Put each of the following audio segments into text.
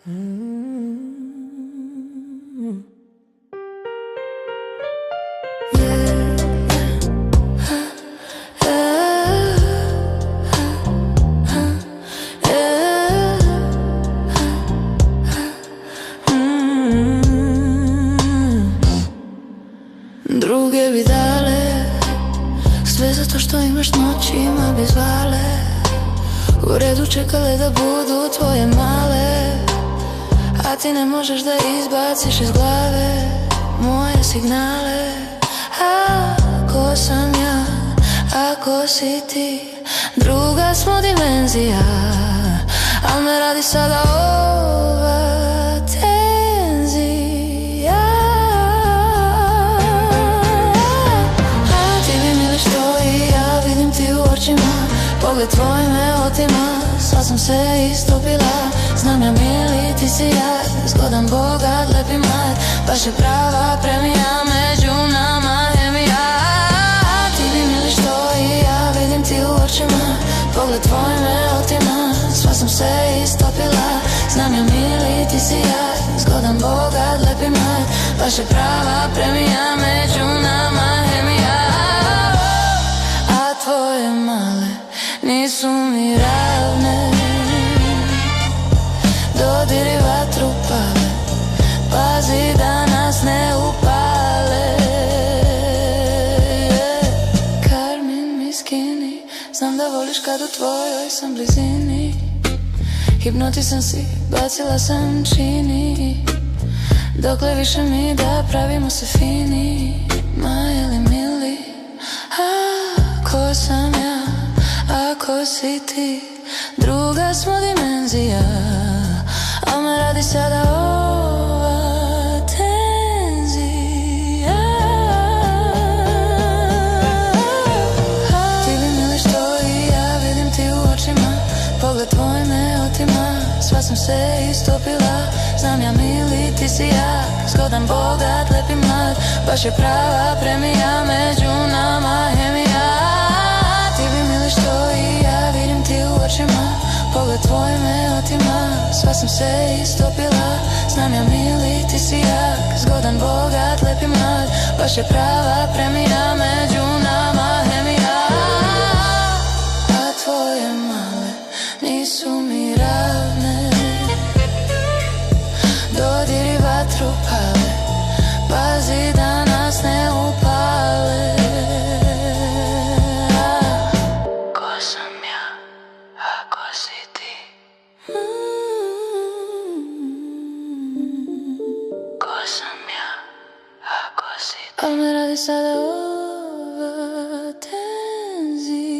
Druge bi dale sve zato što imaš noćima bi zvale, u redu čekale da budu tvoje male, a ti ne možeš da izbaciš iz glave moje signale. Ako sam ja, ako si ti, druga smo dimenzija, al me radi sada ova tenzija. A ti bi mili što i ja vidim ti u očima, pogled tvoj me otima, sva sam se istopila. Znam ja mili, ti si ja, zgodan, bogat, lepi mlad, baš je prava premija, među nama hemija. Ti bi mili što i ja vidim ti u očima, pogled tvoj me otima, sva sam se istopila. Znam ja mili, ti si ja, zgodan, bogat, lepi mlad, baš je prava premija, među nama hemija. A tvoje male nisu mi ravne, dodiri vatru pale, pazi da nas ne upale. Karmin mi skini, znam da voliš kad u tvojoj sam blizini, hipnotisan si, bacila sam čini, dokle više mi da pravimo se fini, majeli mili. Ako sam ja, ako si ti, druga smo dimenzija, a me radi sada ova tenzija. Ti bi mili što i ja vidim ti u očima, pogled tvoj me otima, sva sam se istopila. Znam ja mili, ti si ja, zgodan, bogat, lepi mlad, baš je prava premija, među nama hemija. Ti bi mili što i ja vidim ti u očima, pogled tvoj me otima, sva sam se istopila. Znam ja mili, ti si jak, zgodan, bogat, lepi mlad, baš je prava premija, među nama hemija. A tvoje male nisu mi ravne, dodiri vatru pale, pazi da nas ne upale. Ko sam ja, ako si ti, ko sam ja, ako si ti, al me radi sada ova tenzija.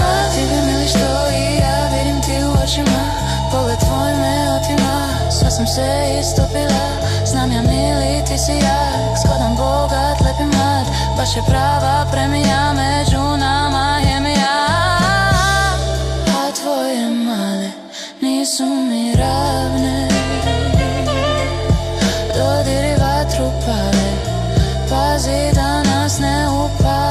A ti bi mili što i ja vidim ti u očima, pogled tvoj me otima, sva sam se istopila. Znam ja mili, ti si jak, zgodan, bogat, lepi mlad, baš je prava premija, među nama hemija. A tvoje male nisu mi ravne, dodiri vatru pale, pazi da nas ne upale.